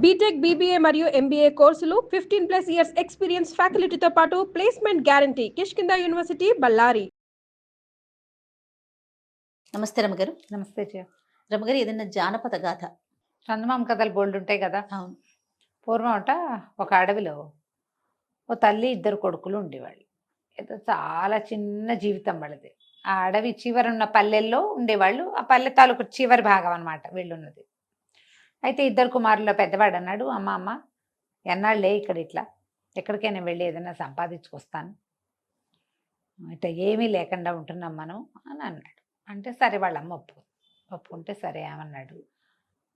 BTech, BBA మరియు MBA కోర్సులు 15+ years experience ఫ్యాకల్టీతో పాటు placement guarantee. Kishkinda university, Ballari. నమస్తే రమగారు. నమస్తే జయ. రమగారు, ఏదైనా జానపద గాథ? చందమామ కథలు బోల్డ్ ఉంటాయి కదా. అవును. పూర్వం అట ఒక అడవిలో ఓ తల్లి, ఇద్దరు కొడుకులు ఉండేవాళ్ళు. ఏదో చాలా చిన్న జీవితం వాళ్ళది. ఆ అడవి చివరున్న పల్లెల్లో ఉండేవాళ్ళు. ఆ పల్లె తాలూకు చివరి భాగం అనమాట వీళ్ళున్నది. అయితే ఇద్దరు కుమారుల్లో పెద్దవాడు అన్నాడు, అమ్మ ఎన్నాళ్ళే ఇక్కడ ఇట్లా, ఎక్కడికైనా వెళ్ళి ఏదైనా సంపాదించుకొస్తాను, ఇట్లా ఏమీ లేకుండా ఉంటున్నాం మనం అని అన్నాడు. అంటే సరే వాళ్ళ అమ్మ ఒప్పుకుంటే సరే ఏమన్నాడు,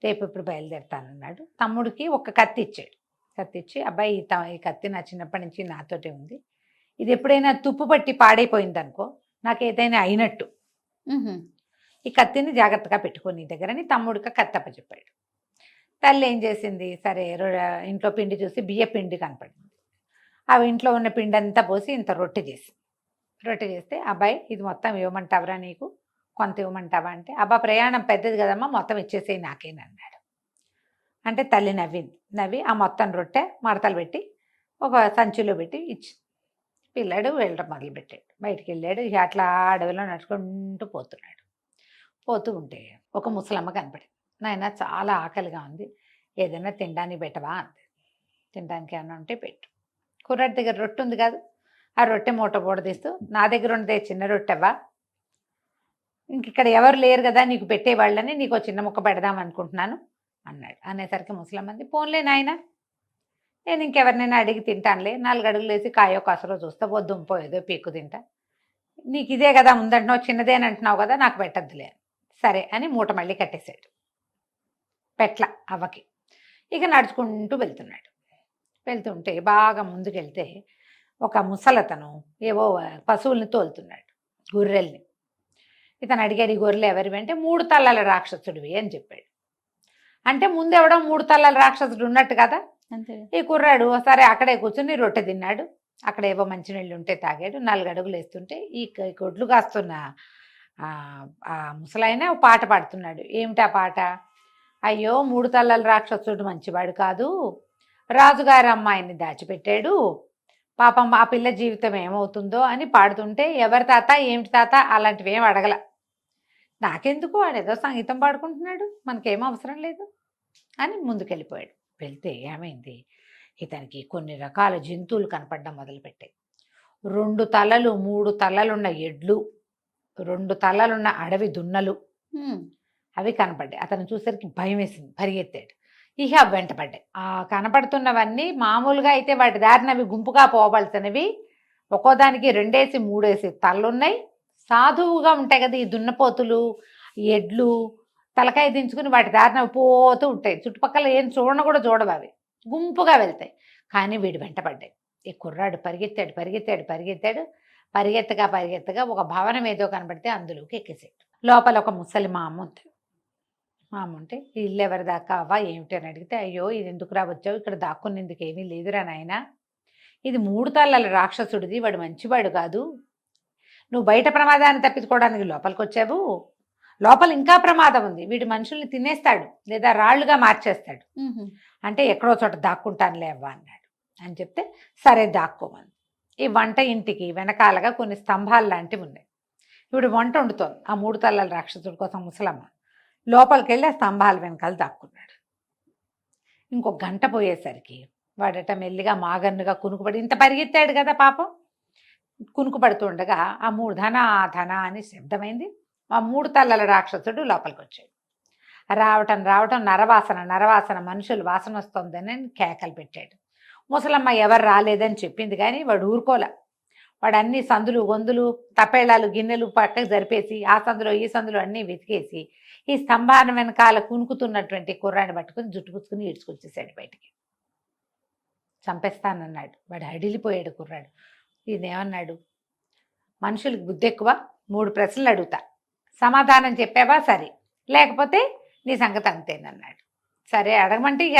రేపు ఇప్పుడు బయలుదేరుతానన్నాడు. తమ్ముడికి ఒక కత్తి ఇచ్చాడు. కత్తి ఇచ్చి, అబ్బాయి ఈ కత్తి నా చిన్నప్పటి నుంచి నాతోటే ఉంది, ఇది ఎప్పుడైనా తుప్పు పట్టి పాడైపోయింది అనుకో, నాకు ఏదైనా అయినట్టు, ఈ కత్తిని జాగ్రత్తగా పెట్టుకొని నీ దగ్గరని తమ్ముడికి కత్తి అప్పచెప్పాడు. తల్లి ఏం చేసింది, సరే ఇంట్లో పిండి చూసి బియ్య పిండి కనపడింది. అవి ఇంట్లో ఉన్న పిండి అంతా పోసి ఇంత రొట్టె చేస్తే, అబ్బాయి ఇది మొత్తం ఇవ్వమంటావరా, నీకు కొంత ఇవ్వమంటావా అంటే, అబ్బా ప్రయాణం పెద్దది కదమ్మా, మొత్తం ఇచ్చేసేయి నాకేనన్నాడు. అంటే తల్లి నవ్వి ఆ మొత్తం రొట్టె మడతలు పెట్టి ఒక సంచిలో పెట్టి ఇచ్చి పిల్లాడు వెళ్ళడం మొదలుపెట్టాడు. బయటికి వెళ్ళాడు. అట్లా అడవిలో నడుచుకుంటూ పోతూ ఉంటే ఒక ముసలమ్మ కనపడింది. నాయన చాలా ఆకలిగా ఉంది, ఏదైనా తినడానికి పెట్టవా అంది. తినడానికి ఏమన్నా ఉంటే పెట్టు. కుర్రాడి దగ్గర రొట్టె ఉంది కాదు, ఆ రొట్టె మూట బోడదీస్తూ, నా దగ్గర ఉన్నదే చిన్న రొట్టెవా, ఇంక ఇక్కడ ఎవరు లేరు కదా నీకు పెట్టేవాళ్ళని, నీకు చిన్న ముక్క పెడదాం అనుకుంటున్నాను అన్నాడు. అనేసరికి ముసలమ్మంది, పోన్లే నాయన, నేను ఇంకెవరినైనా అడిగి తింటానులే, 4 అడుగులు వేసి కాయో కసరో చూస్తా, దుంపో ఏదో పీక్కు తింటా, నీకు ఇదే కదా ఉందంటున్నావు, చిన్నదేనంటున్నావు కదా, నాకు పెట్టద్దులే. సరే అని మూట మళ్ళీ కట్టేశాడు. పెట్ల అవ్వకి. ఇక నడుచుకుంటూ వెళ్తుంటే బాగా ముందుకెళ్తే ఒక ముసలతను ఏవో పశువుల్ని తోలుతున్నాడు, గొర్రెల్ని. ఇతను అడిగాడు, ఈ గొర్రెలు ఎవరివి అంటే, 3 తలల రాక్షసుడివి అని చెప్పాడు. అంటే ముందెవడో 3 తలల రాక్షసుడు ఉన్నట్టు కదా. అంతే. ఈ కుర్రాడు సరే అక్కడే కూర్చుని రొట్టె తిన్నాడు. అక్కడ ఏవో మంచినీళ్ళు ఉంటే తాగాడు. 4 అడుగులు వేస్తుంటే ఈ గొడ్లు కాస్తున్న ఆ ముసలాయన ఓ పాట పాడుతున్నాడు. ఏమిటా పాట, అయ్యో 3 తలల రాక్షసుడు మంచివాడు కాదు, రాజుగారి అమ్మాయిని దాచిపెట్టాడు, పాపం ఆ పిల్ల జీవితం ఏమవుతుందో అని పాడుతుంటే, ఎవరి తాత ఏమిటి తాత అలాంటివి ఏం అడగల, నాకెందుకు, వాడు ఏదో సంగీతం పాడుకుంటున్నాడు, మనకేం అవసరం లేదు అని ముందుకెళ్ళిపోయాడు. వెళ్తే ఏమైంది, ఇతనికి కొన్ని రకాల జంతువులు కనపడడం మొదలుపెట్టాయి. 2 తలలు 3 తలలున్న ఎడ్లు, 2 తలలున్న అడవి దున్నలు అవి కనపడ్డాయి. అతను చూసరికి భయం వేసింది, పరిగెత్తాడు. ఇక వెంటపడ్డాయి. ఆ కనపడుతున్నవన్నీ మామూలుగా అయితే వాటి దారిన అవి గుంపుగా పోవలసినవి, ఒక్కోదానికి 2 3 తలలున్నాయి. సాధువుగా ఉంటాయి కదా ఈ దున్నపోతులు, ఎడ్లు, తలకాయ దించుకుని వాటి దారిన పోతూ ఉంటాయి. చుట్టుపక్కల ఏం కూడా చూడవు, అవి గుంపుగా వెళ్తాయి. కానీ వీడు వెంటపడ్డాయి. ఈ కుర్రాడు పరిగెత్తాడు. పరిగెత్తగా ఒక భవనం ఏదో కనబడితే అందులోకి ఎక్కేసాడు. లోపల ఒక ముసలి మామ ఉంటే, ఈ ఇల్లు ఎవరి దాకా అవ్వా ఏమిటి అని అడిగితే, అయ్యో ఇది ఎందుకురా వచ్చావు, ఇక్కడ దాక్కునేందుకు ఏమీ లేదురా నాయన, ఇది 3 తలల రాక్షసుడిది, వాడు మంచివాడు కాదు, నువ్వు బయట ప్రమాదాన్ని తప్పించుకోవడానికి లోపలికి వచ్చావు, లోపల ఇంకా ప్రమాదం ఉంది, వీడు మనుషుల్ని తినేస్తాడు లేదా రాళ్లుగా మార్చేస్తాడు, అంటే ఎక్కడో చోట దాక్కుంటానులే అవ్వ అన్నాడు. అని చెప్తే సరే దాక్కోమని. ఈ వంట ఇంటికి వెనకాలగా కొన్ని స్తంభాలు లాంటివి ఉన్నాయి. ఇప్పుడు వంట వండుతోంది ఆ 3 తలల రాక్షసుడి కోసం ముసలమ్మ. లోపలికి వెళ్ళి ఆ స్తంభాల వెనకాల దాక్కున్నాడు. ఇంకో గంట పోయేసరికి వాడట మెల్లిగా మాగన్నుగా కునుకుపడి, ఇంత పరిగెత్తాడు కదా పాపం, కునుకుపడుతుండగా ఆ 3 ధన అని శబ్దమైంది. ఆ 3 తలల రాక్షసుడు లోపలికి వచ్చాడు. రావటం నరవాసన, మనుషులు వాసన వస్తుందని కేకలు పెట్టాడు. ముసలమ్మ ఎవరు రాలేదని చెప్పింది కానీ వాడు ఊరుకోలే. వాడు అన్ని సందులు గొంతులు తపేళాలు గిన్నెలు పక్కకు జరిపేసి ఆ సందులో ఈ సందులో అన్నీ వెతికేసి ఈ స్తంభాన వెనకాల కునుకుతున్నటువంటి కుర్రాన్ని పట్టుకుని జుట్టు పుచ్చుకుని ఈడ్చుకొచ్చేసాడు బయటికి. చంపేస్తానన్నాడు. వాడు అడిలిపోయాడు కుర్రాడు. ఇదేమన్నాడు, మనుషులకు బుద్ధి ఎక్కువ, 3 ప్రశ్నలు అడుగుతా, సమాధానం చెప్పావా సరే, లేకపోతే నీ సంగతి అంతేనన్నాడు. సరే అడగమంటే ఇక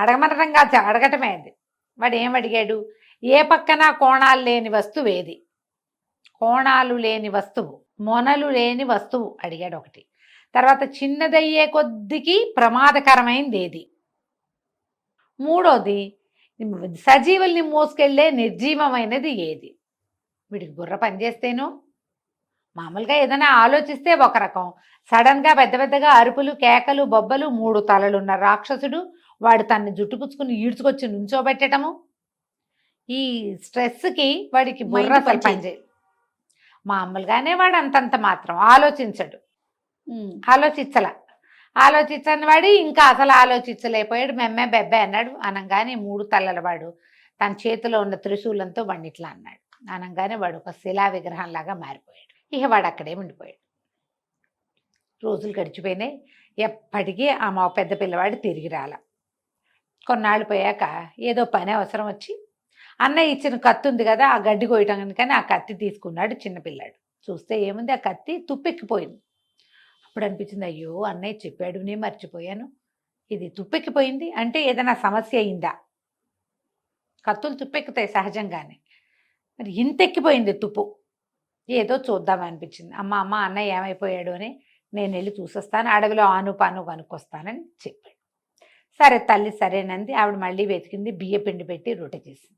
అడగమనరంగా అడగటమే అది. వాడు ఏం అడిగాడు, ఏ పక్కన కోణాలు లేని వస్తువు ఏది, కోణాలు లేని వస్తువు, మొనలు లేని వస్తువు అడిగాడు ఒకటి. తర్వాత చిన్నదయ్యే కొద్దికి ప్రమాదకరమైనది ఏది, మూడోది, సజీవుల్ని మోసుకెళ్ళే నిర్జీవమైనది ఏది? వీడికి బుర్ర పనిచేస్తేనో, మామూలుగా ఏదైనా ఆలోచిస్తే ఒక రకం, సడన్గా పెద్ద పెద్దగా అరుపులు, కేకలు, బొబ్బలు, 3 తలలున్న రాక్షసుడు వాడు తన్ని జుట్టుపుచ్చుకుని ఈడ్చుకొచ్చి నుంచోబెట్టడము. ఈ స్ట్రెస్కి వాడికి బుర్ర మైండ్ అసలు పనిచేయదు. మామూలుగానే వాడు అంతంత మాత్రం ఆలోచించడు. ఆలోచించని వాడు ఇంకా అసలు ఆలోచించలేకపోయాడు. మెమ్మే బెబ్బే అన్నాడు. అనగానే 3 తలల వాడు తన చేతిలో ఉన్న త్రిశూలంతో వాడిని ఇట్లా అన్నాడు. అనగానే వాడు ఒక శిలా విగ్రహంలాగా మారిపోయాడు. ఇక వాడు అక్కడే ఉండిపోయాడు. రోజులు గడిచిపోయినాయి. ఎప్పటికీ మా పెద్ద పిల్లవాడు తిరిగి రాల. కొన్నాళ్ళు పోయాక ఏదో పని అవసరం వచ్చి అన్నయ్య ఇచ్చిన కత్తి ఉంది కదా, ఆ గడ్డి కోయటం కానీ ఆ కత్తి తీసుకున్నాడు చిన్నపిల్లాడు. చూస్తే ఏముంది, ఆ కత్తి తుప్పెక్కిపోయింది. అప్పుడు అనిపించింది, అయ్యో అన్నయ్య చెప్పాడు, నేను మర్చిపోయాను. ఇది తుప్పెక్కిపోయింది అంటే ఏదైనా సమస్య అయిందా? కత్తులు తుప్పెక్కుతాయి సహజంగానే, మరి ఇంత ఎక్కిపోయింది తుప్పు. ఏదో చూద్దామనిపించింది. అమ్మ అన్నయ్య ఏమైపోయాడు అని నేను వెళ్ళి చూసొస్తాను, అడవిలో ఆను పాను కనుక్కొస్తానని చెప్పాడు. సరే తల్లి సరేనంది. ఆవిడ మళ్ళీ వెతికింది, బియ్య పిండి పెట్టి రొట్టె చేసింది.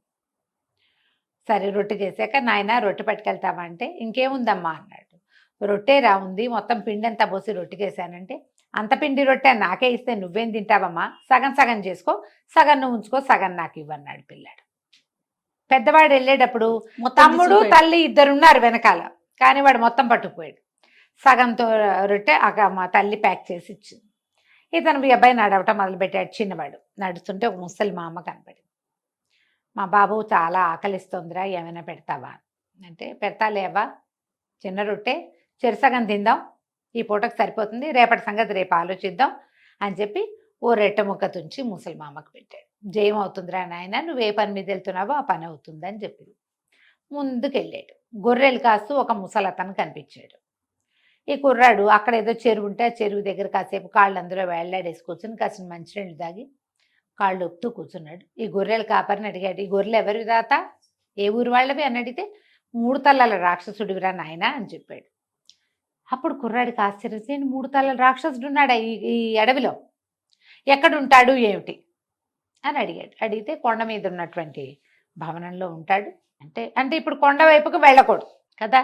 సరే రొట్టె చేశాక, నాయన రొట్టె పట్టుకెళ్తావా అంటే, ఇంకేముందమ్మా అన్నాడు. రొట్టె రా ఉంది, మొత్తం పిండి అంతా పోసి రొట్టె చేశానంటే, అంత పిండి రొట్టె నాకే ఇస్తే నువ్వేం తింటావమ్మా, సగం సగం చేసుకో, సగం నువ్వు ఉంచుకో, సగం నాకు ఇవ్వన్నాడు పిల్లాడు. పెద్దవాడు వెళ్ళేటప్పుడు తమ్ముడు తల్లి ఇద్దరున్నారు వెనకాల, కానీ వాడు మొత్తం పట్టుకుపోయాడు. సగంతో రొట్టె మా తల్లి ప్యాక్ చేసి ఇచ్చింది. ఇతను ఈ అబ్బాయి నడవటం మొదలుపెట్టాడు. చిన్నవాడు నడుస్తుంటే ఒక ముసలి మా అమ్మ కనపడింది. మా బాబు చాలా ఆకలిస్తోందిరా, ఏమైనా పెడతావా అంటే, పెడతాలేవా, చిన్న రొట్టె చెరుసగం తిందాం, ఈ పూటకు సరిపోతుంది, రేపటి సంగతి రేపు ఆలోచిద్దాం అని చెప్పి ఓ రెట్టె ముక్క తుంచి ముసలి మామకు పెట్టాడు. జయం అవుతుందిరా నాయన, నువ్వు ఏ పని మీద వెళ్తున్నావో ఆ పని అవుతుందని చెప్పింది. ముందుకెళ్ళాడు. గొర్రెలు కాస్తూ ఒక ముసలతను కనిపించాడు. ఈ కుర్రాడు అక్కడ ఏదో చెరువు ఉంటే ఆ చెరువు దగ్గర కాసేపు కాళ్ళు అందులో వేళ్లాడేసి కూర్చొని కాసిన మంచినీళ్ళు తాగి కాళ్ళు ఒప్పుతూ కూర్చున్నాడు. ఈ గొర్రెల కాపరిని అడిగాడు, ఈ గొర్రెలు ఎవరి దాత, ఏ ఊరు వాళ్ళవి అని అడిగితే, 3 తలల రాక్షసుడివిరా నాయన అని చెప్పాడు. అప్పుడు కుర్రాడికి ఆశ్చర్యం, 3 తలల రాక్షసుడు ఉన్నాడా ఈ అడవిలో, ఎక్కడుంటాడు ఏమిటి అని అడిగాడు. అడిగితే కొండ మీద ఉన్నటువంటి భవనంలో ఉంటాడు అంటే ఇప్పుడు కొండ వైపుకు వెళ్ళకూడదు కదా.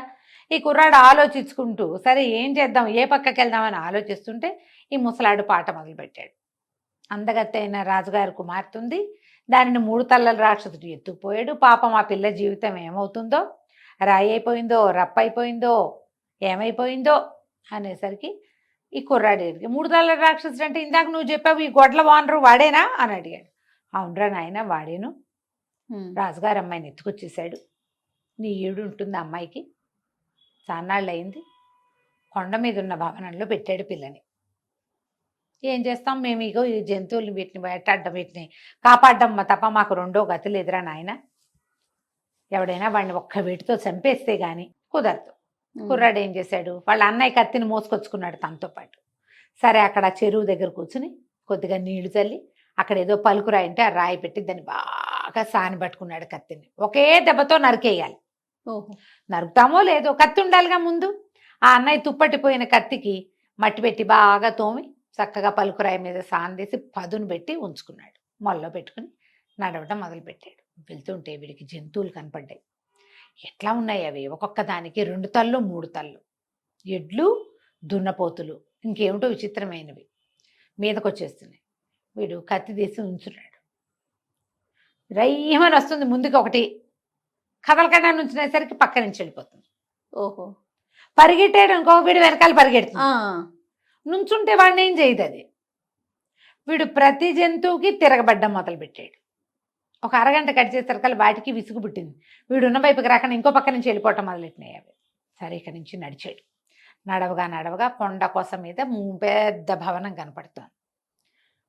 ఈ కుర్రాడు ఆలోచించుకుంటూ, సరే ఏం చేద్దాం, ఏ పక్కకి వెళ్దామని ఆలోచిస్తుంటే ఈ ముసలాడు పాట మొదలుపెట్టాడు. అందగత్తైన రాజుగారి కుమార్తె ఉంది, దానిని 3 తలల రాక్షసుడు ఎత్తుకుపోయాడు. పాపం ఆ పిల్ల జీవితం ఏమవుతుందో, రాయి అయిపోయిందో, రప్పైపోయిందో, ఏమైపోయిందో అనేసరికి ఈ కుర్రాడు 3 తలల రాక్షసుడు అంటే ఇందాక నువ్వు చెప్పావు ఈ గొడ్ల వానరు వాడేనా అని అడిగాడు. అవునరా నాయన వాడేను, రాజుగారు అమ్మాయిని ఎత్తుకొచ్చేసాడు, నీ ఈడు ఉంటుంది అమ్మాయికి, చాన్నాళ్ళు అయింది, కొండ మీద ఉన్న భవనంలో పెట్టాడు పిల్లని. ఏం చేస్తాం మేము, ఇగో ఈ జంతువులు వీటిని వేటాడడం, వీటిని కాపాడడం తప్ప మాకు రెండో గతి లేదురా నాయన, ఎవడైనా వాడిని ఒక్క వీటితో చంపేస్తే గాని కుదరదు. కుర్రాడు ఏం చేశాడు, వాళ్ళ అన్నయ్య కత్తిని మోసుకొచ్చుకున్నాడు తనతో పాటు. సరే అక్కడ చెరువు దగ్గర కూర్చుని కొద్దిగా నీళ్లు చల్లి అక్కడ ఏదో పలుకురాయి అంటే ఆ రాయి పెట్టి దాన్ని బాగా సాని పట్టుకున్నాడు కత్తిని. ఒకే దెబ్బతో నరికేయాలి. నరుకుతామో లేదో, కత్తి ఉండాలిగా ముందు. ఆ అన్నయ్య తుప్పటిపోయిన కత్తికి మట్టి పెట్టి బాగా తోమి చక్కగా పలుకురాయి మీద సాందేసి పదును పెట్టి ఉంచుకున్నాడు. మొల్లో పెట్టుకుని నడవటం మొదలుపెట్టాడు. వెళ్తుంటే వీడికి జంతువులు కనపడ్డాయి. ఎట్లా ఉన్నాయి అవి, ఒక్కొక్క దానికి 2 తళ్ళు 3 తళ్ళు, ఎడ్లు, దున్నపోతులు, ఇంకేమిటో విచిత్రమైనవి మీదకి వచ్చేస్తున్నాయి. వీడు కత్తి తీసి ఉంచున్నాడు. రయ్యమని వస్తుంది ముందుకు ఒకటి, కదలకన్నా నుంచినేసరికి పక్క నుంచి వెళ్ళిపోతుంది. ఓహో, పరిగెట్టాడు అనుకో, వీడు వెనకాల పరిగెడుతుంది. నుంచుంటే వాడిని ఏం చేయదు అది. వీడు ప్రతి జంతువుకి తిరగబడ్డం మొదలుపెట్టాడు. ఒక అరగంట కట్ చేసేసరికి వాటికి విసుగు పుట్టింది. వీడు ఉన్న వైపుకి రాకుండా ఇంకో పక్క నుంచి వెళ్ళిపోవటం మొదలెట్టినాయి అవి. సరే ఇక్కడి నుంచి నడిచాడు. నడవగా కొండ కోసం మీద పెద్ద భవనం కనపడుతుంది.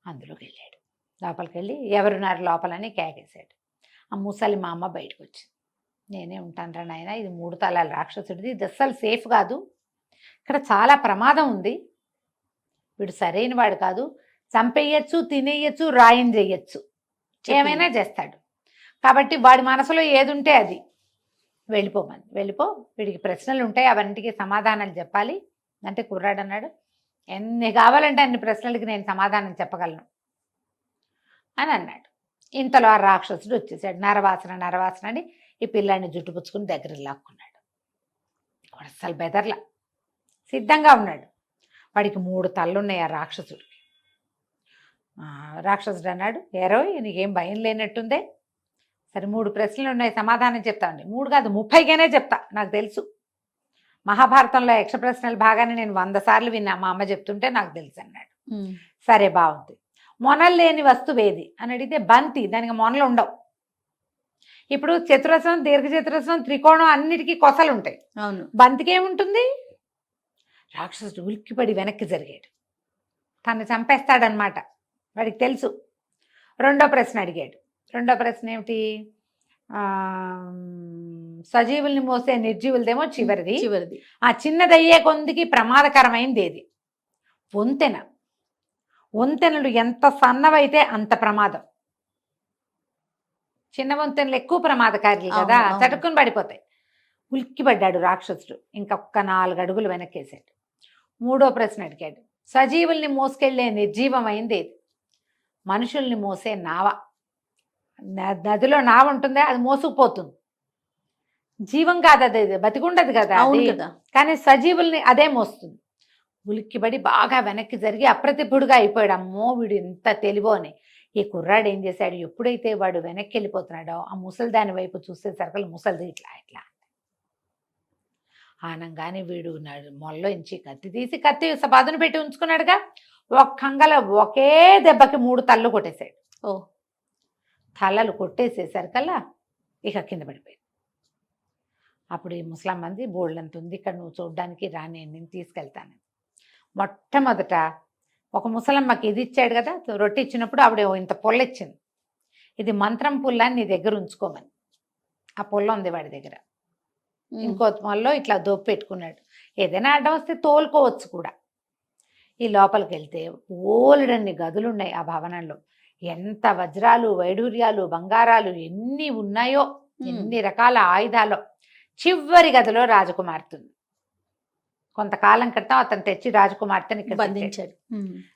అందులోకి వెళ్ళాడు. లోపలికి వెళ్ళి ఎవరున్నారు లోపలని కేకేశాడు. ఆ ముసలి మా అమ్మ బయటకు వచ్చింది. నేనే ఉంటానురా నాయన, ఇది 3 తలాల రాక్షసుడిది, ఇది అస్సలు సేఫ్ కాదు, ఇక్కడ చాలా ప్రమాదం ఉంది, వీడు సరైన వాడు కాదు, చంపేయచ్చు, తినేయచ్చు, రాయం చేయొచ్చు, ఏమైనా చేస్తాడు, కాబట్టి వాడి మనసులో ఏది ఉంటే అది వెళ్ళిపో, వీడికి ప్రశ్నలు ఉంటాయి, అవన్నిటికీ సమాధానాలు చెప్పాలి అంటే కుర్రాడు అన్నాడు, ఎన్ని కావాలంటే అన్ని ప్రశ్నలకి నేను సమాధానం చెప్పగలను అని అన్నాడు. ఇంతలో ఆ రాక్షసుడు వచ్చేసాడు. నరవాసన అని ఈ పిల్లాన్ని జుట్టు పుచ్చుకుని దగ్గర లాక్కున్నాడు. వాడు అస్సలు బెదర్లా, సిద్ధంగా ఉన్నాడు. వాడికి 3 తల్లున్నాయి ఆ రాక్షసుడికి. రాక్షసుడు అన్నాడు, ఏరో నీకేం భయం లేనట్టుందే, సరే 3 ప్రశ్నలు ఉన్నాయి, సమాధానం చెప్తాండి. 3 కాదు 30గానే చెప్తా, నాకు తెలుసు. మహాభారతంలో యక్ష ప్రశ్నలు బాగానే నేను 100 సార్లు విన్నా, మా అమ్మ చెప్తుంటే నాకు తెలుసు అన్నాడు. సరే బాగుంది. మొనలు లేని వస్తువు ఏది అని అడిగితే బంతి, దానికి మొనలు ఉండవు. ఇప్పుడు చతురస్రం, దీర్ఘచతురస్రం, త్రికోణం అన్నిటికీ కొసలు ఉంటాయి. అవును. బంతికి ఏముంటుంది? రాక్షసుడు ఉలిక్కిపడి వెనక్కి జరిగాడు. తను చంపేస్తాడనమాట, వాడికి తెలుసు. రెండో ప్రశ్న అడిగాడు. రెండో ప్రశ్న ఏమిటి? సజీవుల్ని మోసే నిర్జీవులదేమో చివరిది. ఆ చిన్నదయ్యే కొందికి ప్రమాదకరమైంది ఏది? వంతెన. వంతెనలు ఎంత సన్నవైతే అంత ప్రమాదం. చిన్న వంతెనలు ఎక్కువ ప్రమాదకారి కదా, చటుక్కుని పడిపోతాయి. ఉలిక్కిపడ్డాడు రాక్షసుడు. ఇంకొక 4 అడుగులు వెనక్కేసాడు. మూడో ప్రశ్న అడిగాడు. సజీవుల్ని మోసుకెళ్లే నిర్జీవమైంది ఏది? మనుషుల్ని మోసే నావ. నదిలో నావ ఉంటుందే, అది మోసుకుపోతుంది. జీవం కాదు, అది బతికుండదు కదా, కానీ సజీవుల్ని అదే మోస్తుంది. ఉలిక్కిపడి బాగా వెనక్కి జరిగి అప్రతిభుడుగా అయిపోయాడు. అమ్మో వీడు ఎంత తెలివో అని. ఈ కుర్రాడు ఏం చేశాడు? ఎప్పుడైతే వాడు వెనక్కి వెళ్ళిపోతున్నాడో ఆ ముసలిదాని వైపు చూసేసరికి ముసలిది ఇట్లా ఇట్లా ఆనంగానే వీడు మొల్లో ఇంచి కత్తి తీసి, కత్తి పదును పెట్టి ఉంచుకున్నాడుగా, ఒకే దెబ్బకి 3 తలలు కొట్టేశాడు. తలలు కొట్టేసేసరికల్లా ఇక కింద పడిపోయాడు. అప్పుడు ఈ ముసలమ్మంది, బోళ్ళంత ఉంది ఇక్కడ, నువ్వు చూడ్డానికి రాని, నేను తీసుకెళ్తాను. మొట్టమొదట ఒక ముసలమ్మకి ఇది ఇచ్చాడు కదా, రొట్టె ఇచ్చినప్పుడు ఆవిడ ఇంత పుల్ల ఇచ్చింది. ఇది మంత్రం పుల్ల, నీ దగ్గర ఉంచుకోమని. ఆ పుల్ల ఉంది వాడి దగ్గర. ఇంకో మొల్లో ఇట్లా దోపు పెట్టుకున్నాడు. ఏదైనా అడ్డం వస్తే తోలుకోవచ్చు కూడా. ఈ లోపలికి వెళ్తే ఓలెడన్ని గదులున్నాయి ఆ భవనంలో. ఎంత వజ్రాలు, వైడూర్యాలు, బంగారాలు ఎన్ని ఉన్నాయో, ఎన్ని రకాల ఆయుధాలు. చివరి గదిలో రాజకుమార్తె. కొంతకాలం క్రితం అతను తెచ్చి రాజకుమార్తెని ఇక్కడ బంధించాడు.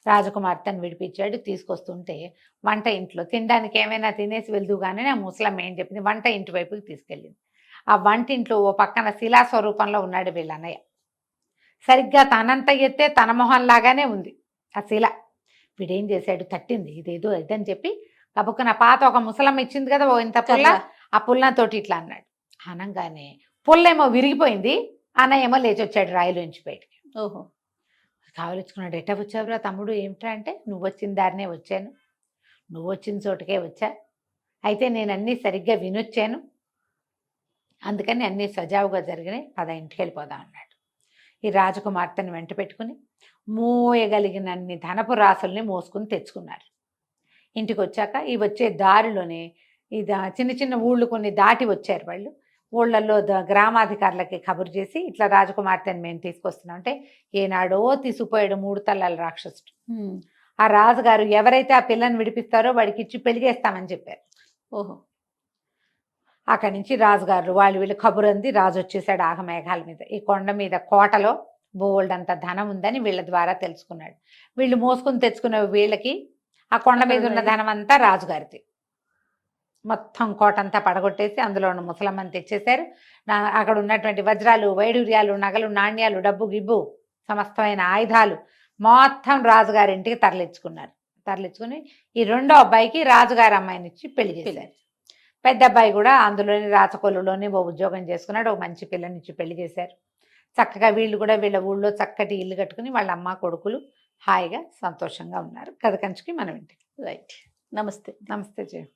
రాజకుమార్తెను విడిపించాడు. తీసుకొస్తుంటే వంట ఇంట్లో తినడానికి ఏమైనా తినేసి వెళ్దుగానే ఆ ముసలమ్మ ఏం చెప్పింది, వంట ఇంటి వైపుకి తీసుకెళ్ళింది. ఆ వంటింట్లో ఓ పక్కన శిలా స్వరూపంలో ఉన్నాడు వీళ్ళ అన్నయ్య. సరిగ్గా తనంత ఎత్తే తన మొహం లాగానే ఉంది ఆ శిల. వీడేం చేశాడు, తట్టింది, ఇదేదో ఇదని చెప్పి కబుక్కున పాత ఒక ముసలమ్మ ఇచ్చింది కదా ఓ ఇంత పుల్ల, ఆ పుల్లతోటి ఇట్లా అన్నాడు. అనగానే పుల్లేమో విరిగిపోయింది. అన్నయ్య ఏమో లేచి వచ్చాడు రాయిలోంచి బయటికి. ఓహో, కావలించుకున్నాడు. ఎట్ట వచ్చావురా తమ్ముడు? ఏమిట్రా అంటే, నువ్వు వచ్చిన దారినే వచ్చాను, నువ్వు వచ్చిన చోటుకే వచ్చా, అయితే నేను అన్నీ సరిగ్గా వినొచ్చాను, అందుకని అన్నీ సజావుగా జరిగినాయి, పద ఇంటికి వెళ్ళిపోదాం అన్నాడు. ఈ రాజకుమార్తెను వెంట పెట్టుకుని మోయగలిగినన్ని ధనపు రాసుల్ని మోసుకుని తెచ్చుకున్నారు. ఇంటికి వచ్చాక ఈ వచ్చే దారిలోనే ఇది చిన్న చిన్న ఊళ్ళు కొన్ని దాటి వచ్చారు వాళ్ళు. ఊళ్ళల్లో గ్రామాధికారులకి కబురు చేసి, ఇట్లా రాజకుమార్తెను మేము తీసుకొస్తున్నాం అంటే, ఏనాడో తీసుకుపోయాడు 3 తలల రాక్షసుడు. ఆ రాజుగారు ఎవరైతే ఆ పిల్లని విడిపిస్తారో వాడికి ఇచ్చి పెళ్లి చేస్తామని చెప్పారు. ఓహో, అక్కడి నుంచి రాజుగారు వీళ్ళు కబురు అంది. రాజు వచ్చేసాడు ఆగమేఘాల మీద. ఈ కొండ మీద కోటలో బోల్డ్ అంత ధనం ఉందని వీళ్ళ ద్వారా తెలుసుకున్నాడు. వీళ్ళు మోసుకుని తెచ్చుకున్న వీళ్ళకి ఆ కొండ మీద ఉన్న ధనం అంతా రాజుగారిది. మొత్తం కోటంతా పడగొట్టేసి అందులో ఉన్న ముసలమ్మని తెచ్చేశారు. అక్కడ ఉన్నటువంటి వజ్రాలు, వైడూర్యాలు, నగలు, నాణ్యాలు, డబ్బు గిబ్బు, సమస్తమైన ఆయుధాలు మొత్తం రాజుగారింటికి తరలించుకుని ఈ రెండో అబ్బాయికి రాజుగారి అమ్మాయిని ఇచ్చి పెళ్లి చేశారు. పెద్ద అబ్బాయి కూడా అందులోని రాచకొల్లులోనే ఓ ఉద్యోగం చేసుకున్నాడు. ఒక మంచి పిల్లనిచ్చి పెళ్లి చేశారు. చక్కగా వీళ్ళు కూడా వీళ్ళ ఊళ్ళో చక్కటి ఇల్లు కట్టుకుని వాళ్ళ అమ్మ కొడుకులు హాయిగా సంతోషంగా ఉన్నారు. కథ కంచుకి మనం ఇంటికి. రైట్. నమస్తే. నమస్తే జయ.